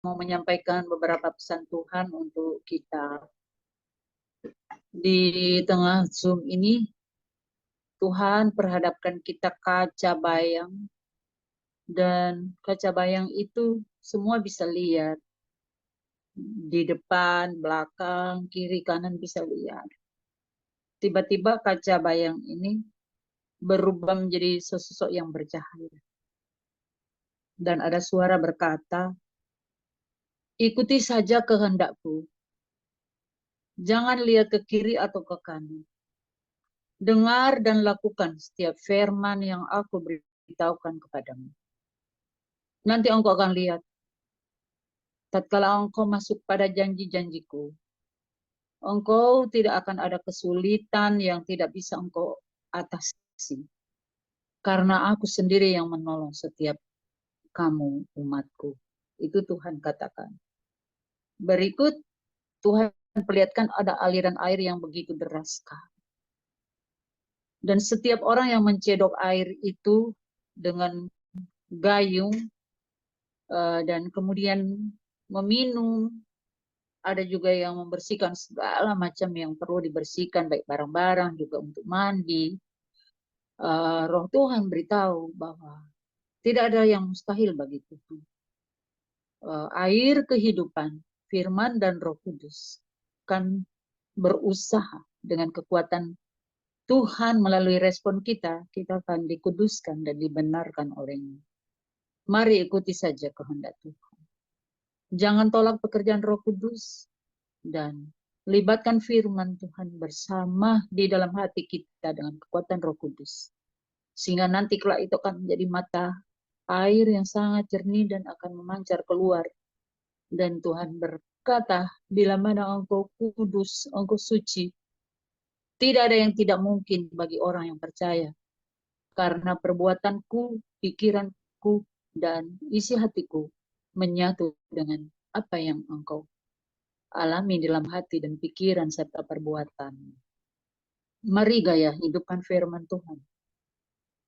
mau menyampaikan beberapa pesan Tuhan untuk kita. Di tengah Zoom ini, Tuhan perhadapkan kita kaca bayang, dan kaca bayang itu semua bisa lihat. Di depan, belakang, kiri, kanan bisa lihat. Tiba-tiba kaca bayang ini berubah menjadi sosok yang bercahaya. Dan ada suara berkata, ikuti saja kehendakku. Jangan lihat ke kiri atau ke kanan. Dengar dan lakukan setiap firman yang aku beritahukan kepadamu. Nanti engkau akan lihat, tatkala engkau masuk pada janji-janjiku, engkau tidak akan ada kesulitan yang tidak bisa engkau atasi. Karena aku sendiri yang menolong setiap kamu umatku. Itu Tuhan katakan. Berikut Tuhan perlihatkan ada aliran air yang begitu deras. Dan setiap orang yang mencedok air itu dengan gayung dan kemudian meminum, ada juga yang membersihkan segala macam yang perlu dibersihkan, baik barang-barang juga untuk mandi. Roh Tuhan beritahu bahwa tidak ada yang mustahil bagi Tuhan. Air kehidupan, firman dan Roh Kudus kan berusaha dengan kekuatan Tuhan melalui respon kita akan dikuduskan dan dibenarkan olehnya. Mari ikuti saja kehendak Tuhan. Jangan tolak pekerjaan Roh Kudus dan libatkan firman Tuhan bersama di dalam hati kita dengan kekuatan Roh Kudus. Sehingga nanti kelak itu akan menjadi mata air yang sangat jernih dan akan memancar keluar. Dan Tuhan berkata, bila mana engkau kudus, engkau suci, tidak ada yang tidak mungkin bagi orang yang percaya. Karena perbuatanku, pikiranku, dan isi hatiku menyatu dengan apa yang engkau alami dalam hati dan pikiran serta perbuatan. Mari gaya hidupkan firman Tuhan.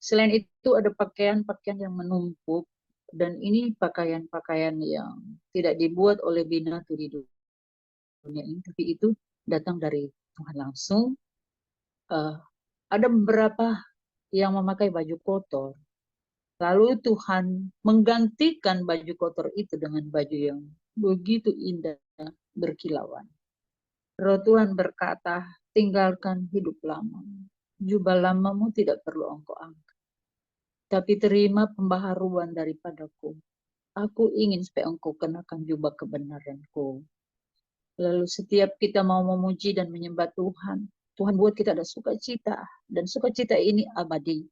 Selain itu ada pakaian-pakaian yang menumpuk, dan ini pakaian-pakaian yang tidak dibuat oleh binatang di dunia ini, tapi itu datang dari Tuhan langsung. Ada beberapa yang memakai baju kotor, lalu Tuhan menggantikan baju kotor itu dengan baju yang begitu indah, berkilauan. Roh Tuhan berkata, tinggalkan hidup lama. Jubah lamamu tidak perlu engkau angkat. Tapi terima pembaharuan daripadaku. Aku ingin supaya engkau kenakan jubah kebenaranku. Lalu setiap kita mau memuji dan menyembah Tuhan, Tuhan buat kita ada sukacita. Dan sukacita ini abadi.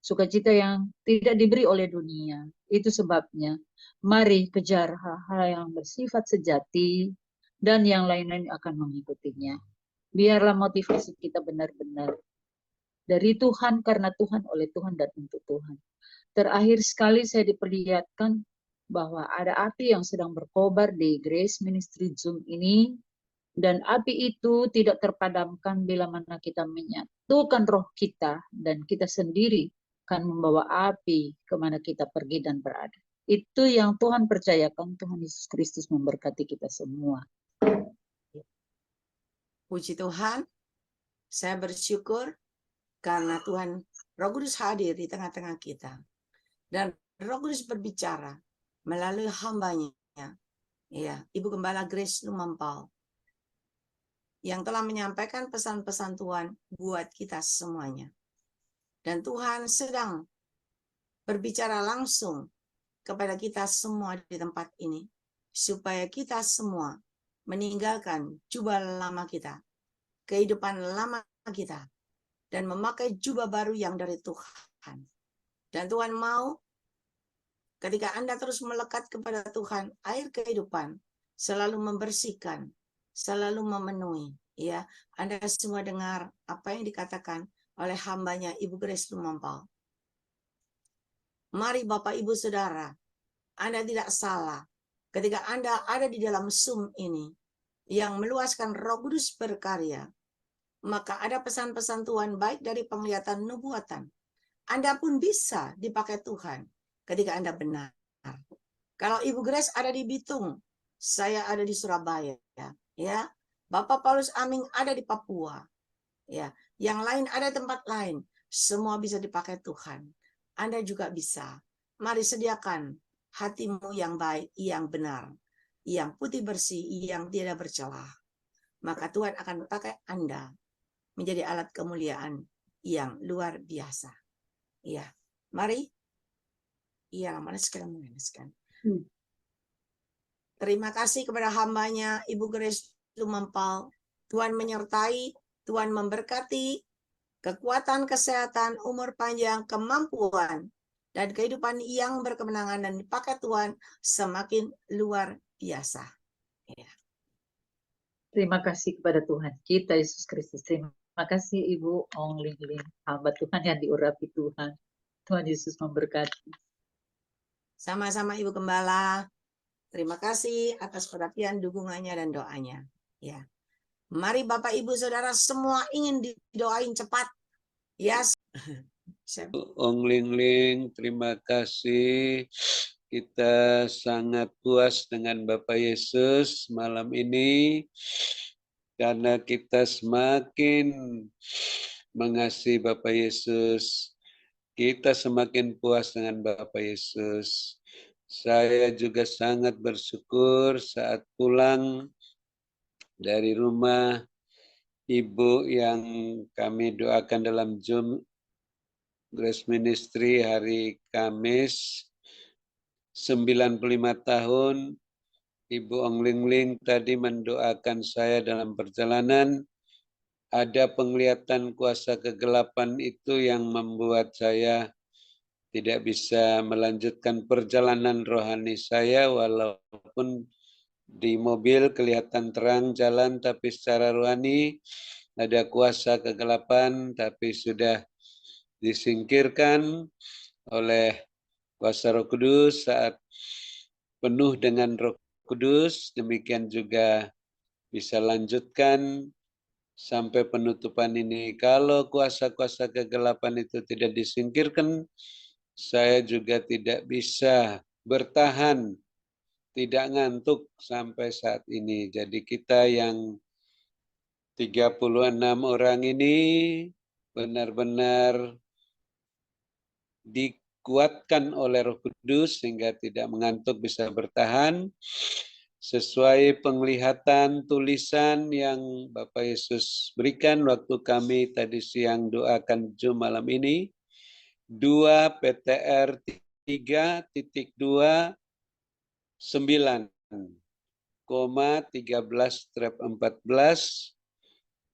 Sukacita yang tidak diberi oleh dunia. Itu sebabnya, mari kejar hal-hal yang bersifat sejati, dan yang lain-lain akan mengikutinya. Biarlah motivasi kita benar-benar dari Tuhan, karena Tuhan, oleh Tuhan, dan untuk Tuhan. Terakhir sekali saya diperlihatkan bahwa ada api yang sedang berkobar di Grace Ministry Zoom ini, dan api itu tidak terpadamkan bila mana kita menyatukan roh kita, dan kita sendiri akan membawa api kemana kita pergi dan berada. Itu yang Tuhan percayakan. Tuhan Yesus Kristus memberkati kita semua. Puji Tuhan, saya bersyukur karena Tuhan Roh Kudus hadir di tengah-tengah kita. Dan Roh Kudus berbicara melalui hambanya, ya, Ibu Gembala Grace Lumampau, yang telah menyampaikan pesan-pesan Tuhan buat kita semuanya. Dan Tuhan sedang berbicara langsung kepada kita semua di tempat ini, supaya kita semua meninggalkan jubah lama kita, kehidupan lama kita, dan memakai jubah baru yang dari Tuhan. Dan Tuhan mau ketika Anda terus melekat kepada Tuhan, air kehidupan selalu membersihkan, selalu memenuhi. Ya, Anda semua dengar apa yang dikatakan oleh hambanya Ibu Grace Lumampau. Mari Bapak Ibu Saudara, Anda tidak salah ketika Anda ada di dalam Zoom ini yang meluaskan Roh Kudus berkarya. Maka ada pesan-pesan Tuhan baik dari penglihatan nubuatan. Anda pun bisa dipakai Tuhan ketika Anda benar. Kalau Ibu Grace ada di Bitung, saya ada di Surabaya, ya. Bapak Paulus Aming ada di Papua, ya. Yang lain ada tempat lain. Semua bisa dipakai Tuhan. Anda juga bisa. Mari sediakan hatimu yang baik, yang benar, yang putih bersih, yang tidak bercelah. Maka Tuhan akan pakai Anda menjadi alat kemuliaan yang luar biasa. Ya, mari. Iya, mana sekarang mengenaskan. Terima kasih kepada hambanya Ibu Grace Lumampau. Tuhan menyertai, Tuhan memberkati, kekuatan, kesehatan, umur panjang, kemampuan, dan kehidupan yang berkemenangan dan dipakai Tuhan semakin luar biasa. Ya. Terima kasih kepada Tuhan kita Yesus Kristus. Terima kasih Ibu Ong Ling Ling, hamba Tuhan yang diurapi Tuhan. Tuhan Yesus memberkati. Sama-sama Ibu Gembala. Terima kasih atas perhatian, dukungannya, dan doanya. Ya. Mari Bapak Ibu Saudara semua ingin didoain cepat. Ya. Ong Ling Ling, terima kasih. Kita sangat puas dengan Bapak Yesus malam ini karena kita semakin mengasihi Bapak Yesus. Kita semakin puas dengan Bapak Yesus. Saya juga sangat bersyukur saat pulang dari rumah Ibu yang kami doakan dalam Zoom Grace Ministry hari Kamis, 95 tahun, Ibu Ong Ling Ling tadi mendoakan saya dalam perjalanan. Ada penglihatan kuasa kegelapan itu yang membuat saya tidak bisa melanjutkan perjalanan rohani saya, walaupun di mobil kelihatan terang jalan, tapi secara rohani ada kuasa kegelapan, tapi sudah disingkirkan oleh kuasa Roh Kudus saat penuh dengan Roh Kudus. Demikian juga bisa lanjutkan sampai penutupan ini. Kalau kuasa-kuasa kegelapan itu tidak disingkirkan, saya juga tidak bisa bertahan, tidak ngantuk sampai saat ini. Jadi kita yang 36 orang ini benar-benar dikuatkan oleh Roh Kudus sehingga tidak mengantuk, bisa bertahan sesuai penglihatan tulisan yang Bapak Yesus berikan waktu kami tadi siang doakan Zoom malam ini. 2 PTR 3.29,13/14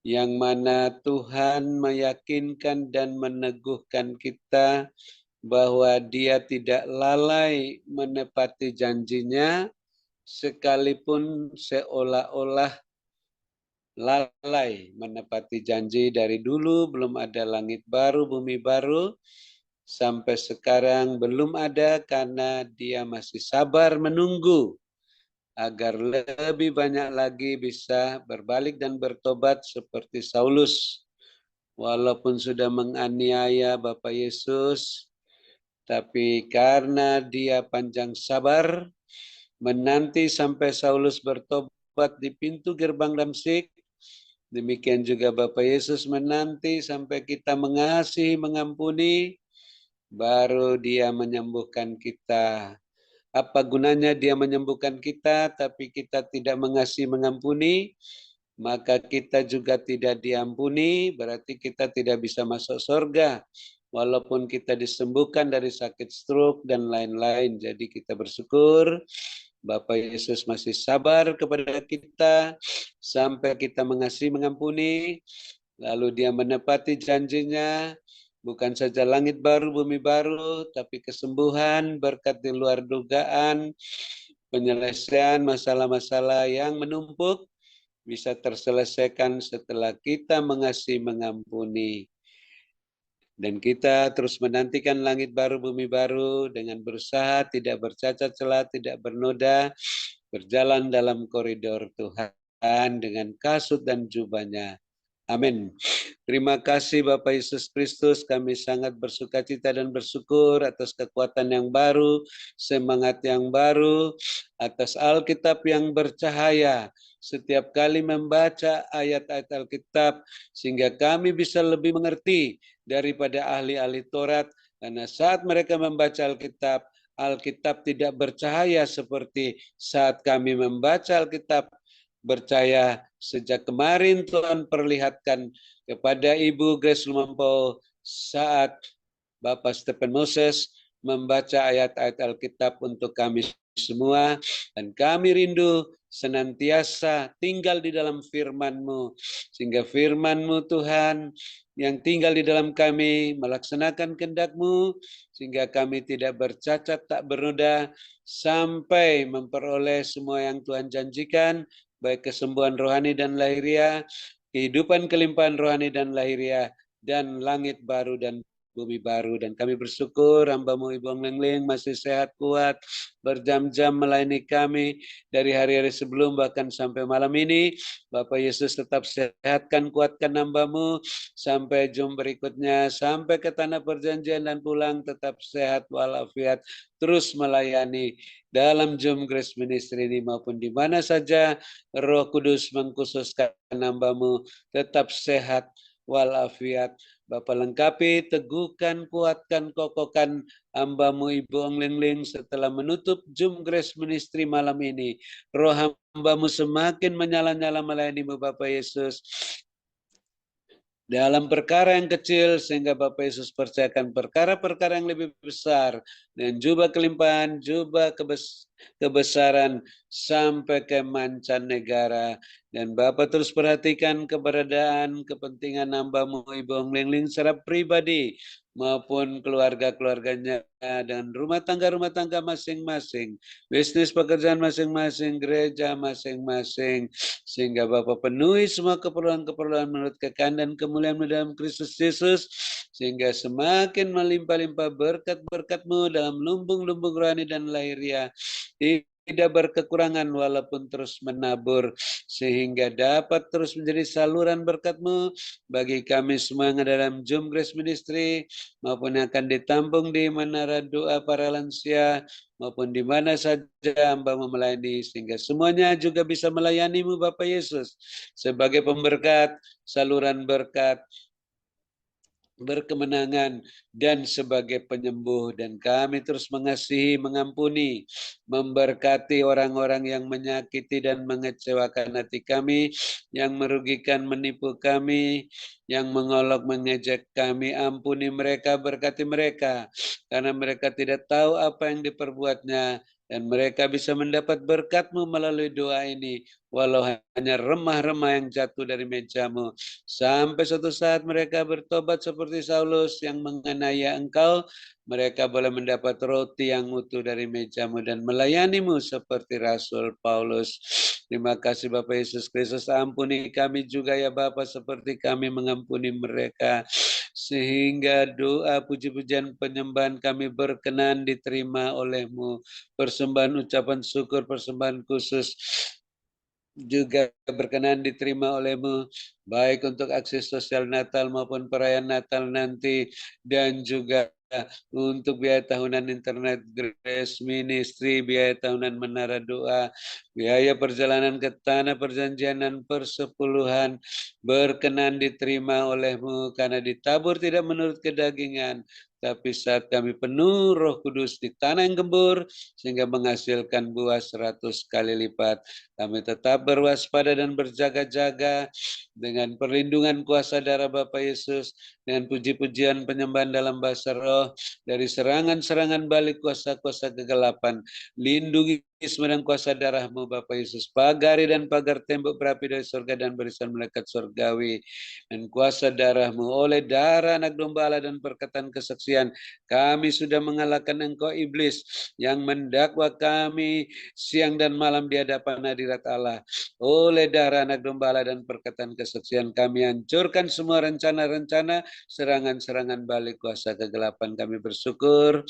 yang mana Tuhan meyakinkan dan meneguhkan kita bahwa Dia tidak lalai menepati janjinya, sekalipun seolah-olah lalai menepati janji. Dari dulu belum ada langit baru, bumi baru, sampai sekarang belum ada karena Dia masih sabar menunggu agar lebih banyak lagi bisa berbalik dan bertobat seperti Saulus. Walaupun sudah menganiaya Bapak Yesus, tapi karena Dia panjang sabar, menanti sampai Saulus bertobat di pintu gerbang Damsyik, demikian juga Bapak Yesus menanti sampai kita mengasihi, mengampuni, baru Dia menyembuhkan kita. Apa gunanya Dia menyembuhkan kita, tapi kita tidak mengasihi, mengampuni, maka kita juga tidak diampuni, berarti kita tidak bisa masuk surga. Walaupun kita disembuhkan dari sakit stroke dan lain-lain. Jadi kita bersyukur Bapak Yesus masih sabar kepada kita sampai kita mengasihi, mengampuni, lalu Dia menepati janjinya. Bukan saja langit baru, bumi baru, tapi kesembuhan, berkat di luar dugaan, penyelesaian masalah-masalah yang menumpuk bisa terselesaikan setelah kita mengasihi, mengampuni. Dan kita terus menantikan langit baru, bumi baru dengan berusaha tidak bercacat celah, tidak bernoda, berjalan dalam koridor Tuhan dengan kasut dan jubahnya. Amin. Terima kasih Bapak Yesus Kristus, kami sangat bersukacita dan bersyukur atas kekuatan yang baru, semangat yang baru, atas Alkitab yang bercahaya. Setiap kali membaca ayat-ayat Alkitab, sehingga kami bisa lebih mengerti daripada ahli-ahli Taurat, karena saat mereka membaca Alkitab, Alkitab tidak bercahaya seperti saat kami membaca Alkitab bercahaya. Sejak kemarin Tuhan perlihatkan kepada Ibu Grace Lumampau saat Bapak Stephen Moses membaca ayat-ayat Alkitab untuk kami semua, dan kami rindu senantiasa tinggal di dalam firman-Mu, sehingga firman-Mu Tuhan yang tinggal di dalam kami melaksanakan kehendak-Mu, sehingga kami tidak bercacat tak bernoda sampai memperoleh semua yang Tuhan janjikan, baik kesembuhan rohani dan lahiriah, kehidupan kelimpahan rohani dan lahiriah, dan langit baru dan bumi baru. Dan kami bersyukur hamba-Mu Ibu Ong Leng Leng masih sehat kuat, berjam-jam melayani kami dari hari-hari sebelum bahkan sampai malam ini. Bapak Yesus tetap sehatkan, kuatkan hamba-Mu sampai jam berikutnya, sampai ke tanah perjanjian dan pulang tetap sehat walafiat, terus melayani dalam Zoom Grace Ministry ini maupun di mana saja Roh Kudus mengkhususkan hamba-Mu tetap sehat walafiat. Bapak lengkapi, teguhkan, kuatkan, kokohkan hamba-Mu Ibu Ong Leng Leng setelah menutup Zoom Grace Ministry malam ini. Roh hamba-Mu semakin menyala-nyala melayani-Mu Bapak Yesus. Dalam perkara yang kecil, sehingga Bapak Yesus percayakan perkara-perkara yang lebih besar, dan jubah kelimpahan, jubah kebesaran, sampai ke mancanegara. Dan Bapak terus perhatikan keberadaan, kepentingan hamba-Mu Ibu Ong Leng Leng secara pribadi, maupun keluarga-keluarganya, dan rumah tangga masing-masing, bisnis pekerjaan masing-masing, gereja masing-masing, sehingga Bapak penuhi semua keperluan-keperluan menurut kehendak dan kemuliaan dalam Kristus Yesus, sehingga semakin melimpah-limpah berkat-berkat-Mu dalam lumbung-lumbung rohani dan lahiriah, tidak berkekurangan walaupun terus menabur, sehingga dapat terus menjadi saluran berkat-Mu bagi kami semua yang ada dalam Zoom Grace Ministry, maupun yang akan ditampung di menara doa para lansia, maupun di mana saja hamba-Mu melayani, sehingga semuanya juga bisa melayani-Mu Bapak Yesus sebagai pemberkat, saluran berkat, berkemenangan, dan sebagai penyembuh. Dan kami terus mengasihi, mengampuni, memberkati orang-orang yang menyakiti dan mengecewakan hati kami, yang merugikan, menipu kami, yang mengolok, mengejek kami. Ampuni mereka, berkati mereka, karena mereka tidak tahu apa yang diperbuatnya, dan mereka bisa mendapat berkat-Mu melalui doa ini, walau hanya remah-remah yang jatuh dari meja-Mu. Sampai suatu saat mereka bertobat seperti Saulus yang menganiaya Engkau, mereka boleh mendapat roti yang utuh dari meja-Mu dan melayani-Mu seperti Rasul Paulus. Terima kasih Bapak Yesus Kristus, ampuni kami juga ya Bapak seperti kami mengampuni mereka, sehingga doa puji-pujian penyembahan kami berkenan diterima oleh-Mu. Persembahan ucapan syukur, persembahan khusus juga berkenan diterima oleh-Mu, baik untuk aksi sosial Natal maupun perayaan Natal nanti, dan juga untuk biaya tahunan internet Grace Ministry, biaya tahunan menara doa, biaya perjalanan ke tanah perjanjian dan persepuluhan, berkenan diterima oleh-Mu, karena ditabur tidak menurut kedagingan, tapi saat kami penuh Roh Kudus di tanah yang gembur, sehingga menghasilkan buah 100 kali lipat. Kami tetap berwaspada dan berjaga-jaga dengan perlindungan kuasa darah Bapa Yesus, dengan puji-pujian penyembahan dalam bahasa roh, dari serangan-serangan balik kuasa-kuasa kegelapan. Lindungi semedang kuasa darah-Mu Bapa Yesus, pagari dan pagar tembok berapi dari surga dan barisan malaikat surgawi, dan kuasa darah-Mu. Oleh darah anak domba Allah dan perkataan kesaksian, kami sudah mengalahkan engkau iblis yang mendakwa kami siang dan malam di hadapan hadirat Allah. Oleh darah anak domba Allah dan perkataan kesaksian, kami hancurkan semua rencana-rencana, serangan-serangan balik kuasa kegelapan. Kami bersyukur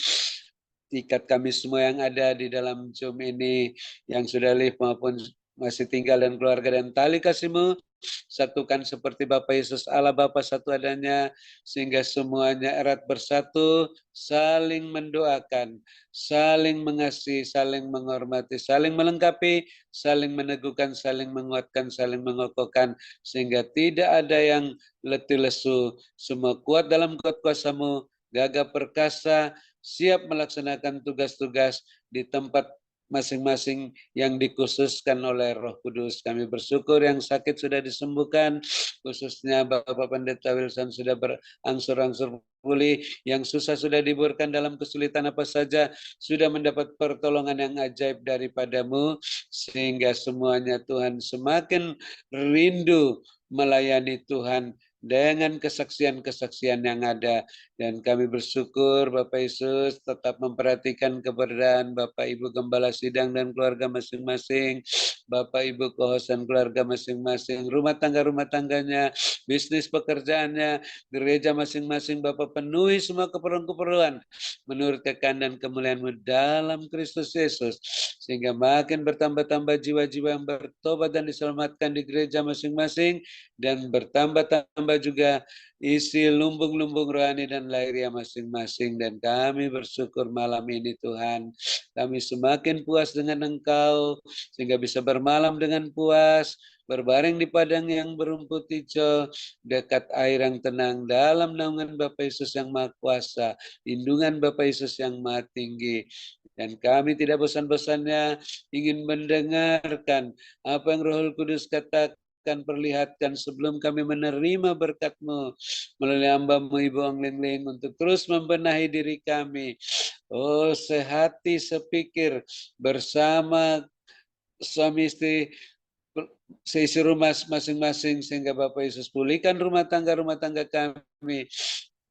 ikat kami semua yang ada di dalam Zoom ini, yang sudah live maupun masih tinggal dan keluarga, dan tali kasih-Mu satukan seperti Bapa Yesus Allah Bapa satu adanya, sehingga semuanya erat bersatu, saling mendoakan, saling mengasihi, saling menghormati, saling melengkapi, saling meneguhkan, saling menguatkan, saling mengokohkan, sehingga tidak ada yang letih lesu, semua kuat dalam kuat kuasa-Mu, gagah perkasa, siap melaksanakan tugas-tugas di tempat masing-masing yang dikhususkan oleh Roh Kudus. Kami bersyukur yang sakit sudah disembuhkan, khususnya Bapak Pendeta Wilson sudah berangsur-angsur pulih, yang susah sudah diburkan dalam kesulitan apa saja, sudah mendapat pertolongan yang ajaib daripada-Mu, sehingga semuanya Tuhan semakin rindu melayani Tuhan dengan kesaksian-kesaksian yang ada. Dan kami bersyukur Bapak Yesus tetap memperhatikan keberadaan Bapak Ibu Gembala Sidang dan keluarga masing-masing, Bapak Ibu co-host dan keluarga masing-masing, rumah tangganya, bisnis pekerjaannya, gereja masing-masing. Bapak penuhi semua keperluan-keperluan menurut kehendak dan kemuliaan-Mu dalam Kristus Yesus, sehingga makin bertambah-tambah jiwa-jiwa yang bertobat dan diselamatkan di gereja masing-masing, dan bertambah-tambah juga isi lumbung-lumbung rohani dan lahiriah masing-masing. Dan kami bersyukur malam ini Tuhan, kami semakin puas dengan Engkau, sehingga bisa bermalam dengan puas, berbaring di padang yang berumput hijau, dekat air yang tenang, dalam naungan Bapa Yesus yang Maha Kuasa, lindungan Bapa Yesus yang Maha Tinggi. Dan kami tidak bosan-bosannya ingin mendengarkan apa yang Roh Kudus katakan, perlihatkan sebelum kami menerima berkat-Mu melalui hamba-Mu Ibu Ong Ling Ling, untuk terus membenahi diri kami. Oh, sehati sepikir bersama suami istri, seisi rumah masing-masing, sehingga Bapak Yesus pulihkan rumah tangga kami,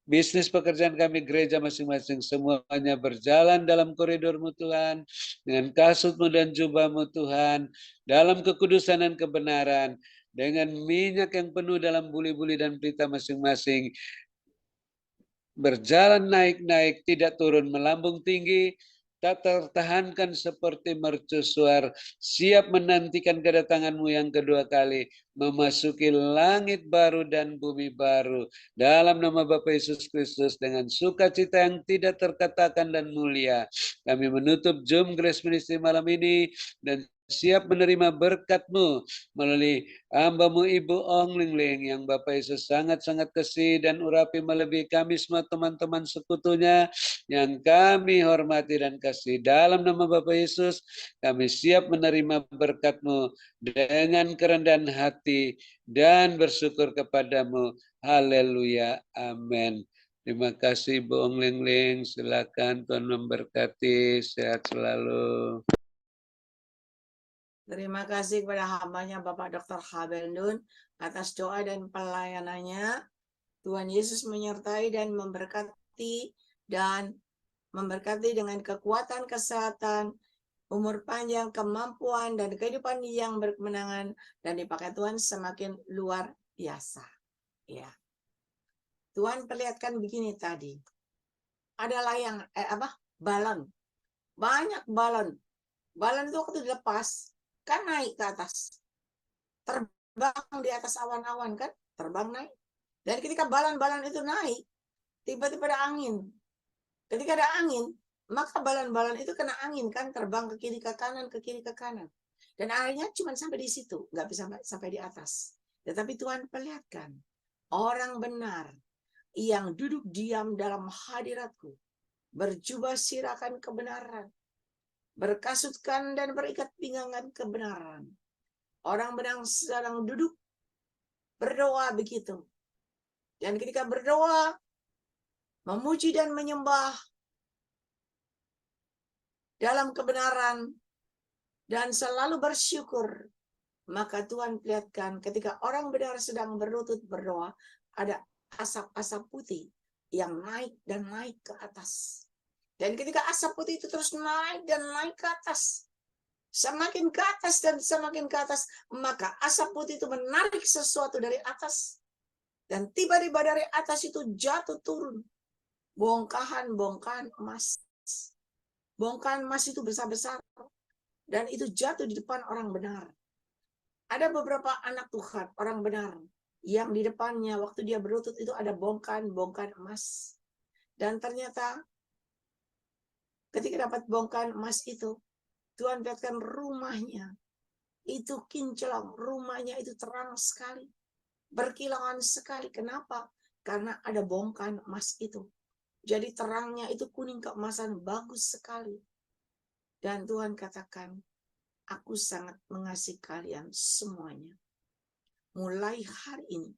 bisnis pekerjaan kami, gereja masing-masing, semuanya berjalan dalam koridor-Mu Tuhan, dengan kasut-Mu dan jubah-Mu Tuhan, dalam kekudusan dan kebenaran, dengan minyak yang penuh dalam buli-buli dan pelita masing-masing, berjalan naik-naik, tidak turun, melambung tinggi, tak tertahankan seperti mercusuar, siap menantikan kedatangan-Mu yang kedua kali, memasuki langit baru dan bumi baru. Dalam nama Bapa Yesus Kristus, dengan sukacita yang tidak terkatakan dan mulia, kami menutup Zoom Grace Ministry malam ini, dan siap menerima berkat-Mu melalui hamba-Mu Ibu Ong Ling Ling, yang Bapak Yesus sangat-sangat kasih dan urapi melebihi kami semua teman-teman sekutunya yang kami hormati dan kasih. Dalam nama Bapak Yesus, kami siap menerima berkat-Mu dengan kerendahan hati dan bersyukur kepada-Mu. Haleluya. Amin. Terima kasih Ibu Ong Ling Ling. Silakan, Tuhan memberkati. Sehat selalu. Terima kasih kepada hambanya Bapak Dr. Habel Nun atas doa dan pelayanannya. Tuhan Yesus menyertai dan memberkati dengan kekuatan, kesehatan, umur panjang, kemampuan, dan kehidupan yang berkemenangan, dan dipakai Tuhan semakin luar biasa. Ya, Tuhan perlihatkan begini tadi. Adalah yang balon, banyak balon. Balon itu waktu dilepas kan naik ke atas, terbang di atas awan-awan kan, terbang naik. Dan ketika balon-balon itu naik, tiba-tiba ada angin. Ketika ada angin, maka balon-balon itu kena angin kan, terbang ke kiri ke kanan, ke kiri ke kanan. Dan akhirnya cuma sampai di situ, nggak bisa sampai di atas. Tetapi Tuhan perlihatkan, orang benar yang duduk diam dalam hadirat-Ku, berjubah sirakan kebenaran, berkasutkan dan berikat pinggangan kebenaran. Orang benar sedang duduk berdoa begitu. Dan ketika berdoa, memuji dan menyembah dalam kebenaran dan selalu bersyukur, maka Tuhan perlihatkan ketika orang benar sedang berlutut berdoa, ada asap-asap putih yang naik dan naik ke atas. Dan ketika asap putih itu terus naik dan naik ke atas, semakin ke atas dan semakin ke atas, maka asap putih itu menarik sesuatu dari atas. Dan tiba-tiba dari atas itu jatuh turun bongkahan-bongkahan emas. Bongkahan emas itu besar-besar. Dan itu jatuh di depan orang benar. Ada beberapa anak Tuhan, orang benar, yang di depannya waktu dia berlutut itu ada bongkahan emas. Dan ternyata ketika dapat bongkahan emas itu, Tuhan lihatkan rumahnya itu kinclong, rumahnya itu terang sekali, berkilauan sekali. Kenapa? Karena ada bongkahan emas itu. Jadi terangnya itu kuning keemasan, bagus sekali. Dan Tuhan katakan, aku sangat mengasihi kalian semuanya. Mulai hari ini,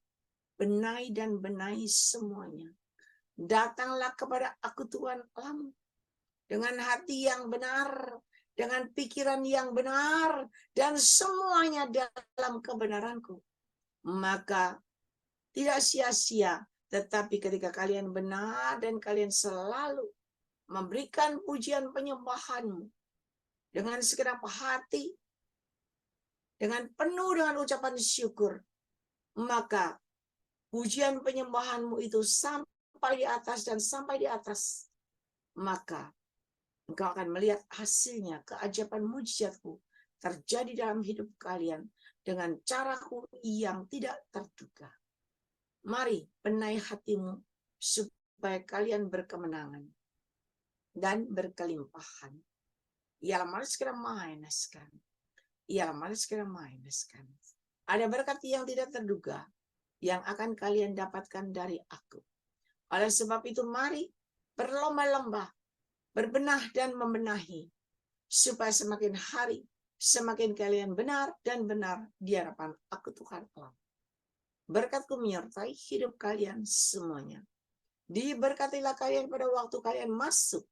benahi semuanya. Datanglah kepada aku Tuhan Allahmu dengan hati yang benar, dengan pikiran yang benar, dan semuanya dalam kebenaranku. Maka tidak sia-sia, tetapi ketika kalian benar dan kalian selalu memberikan pujian penyembahanmu dengan segenap hati, dengan penuh dengan ucapan syukur, maka pujian penyembahanmu itu sampai di atas dan sampai di atas, maka engkau akan melihat hasilnya, keajaiban mujizatku terjadi dalam hidup kalian dengan caraku yang tidak terduga. Mari benahi hatimu supaya kalian berkemenangan dan berkelimpahan. Ialah malas kira mainaskan. Ialah malas kira mainaskan. Ada berkat yang tidak terduga yang akan kalian dapatkan dari aku. Oleh sebab itu mari berlomba-lomba, berbenah dan membenahi, supaya semakin hari, semakin kalian benar dan benar di hadapan aku Tuhan Allah. Berkat-Ku menyertai hidup kalian semuanya. Diberkatilah kalian pada waktu kalian masuk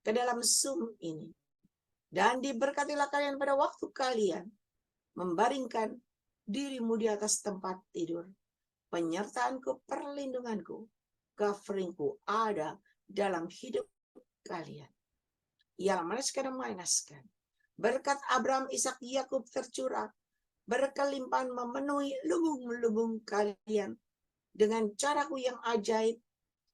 ke dalam Zoom ini. Dan diberkatilah kalian pada waktu kalian membaringkan dirimu di atas tempat tidur. Penyertaanku, perlindunganku, coveringku ada dalam hidup kalian. Ialah menaskan menaskan. Berkat Abraham, Ishak, Yakub tercurah, berkelimpahan memenuhi lubung-lubung kalian dengan caraku yang ajaib.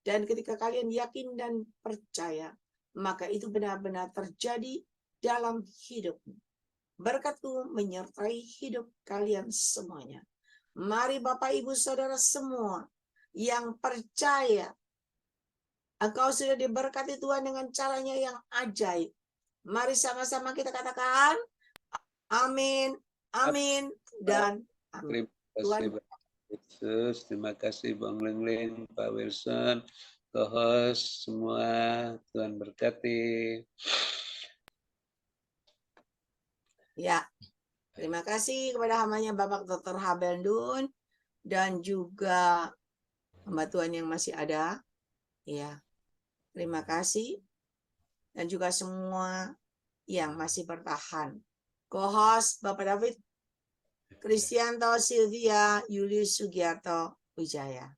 Dan ketika kalian yakin dan percaya, maka itu benar-benar terjadi dalam hidupmu. Berkat-Ku menyertai hidup kalian semuanya. Mari Bapak, Ibu, Saudara semua yang percaya engkau sudah diberkati Tuhan dengan caranya yang ajaib. Mari sama-sama kita katakan amin, amin, dan amin. Terima kasih Pak Yesus, terima kasih Bang Leng, Pak Wilson, co-host semua, Tuhan berkati. Ya, terima kasih kepada hambanya Bapak Dr. Habeldun dan juga hamba Tuhan yang masih ada. Ya, terima kasih. Dan juga semua yang masih bertahan. Co-host Bapak David, Kristianto, Sylvia, Julius Sugiarto, Wijaya.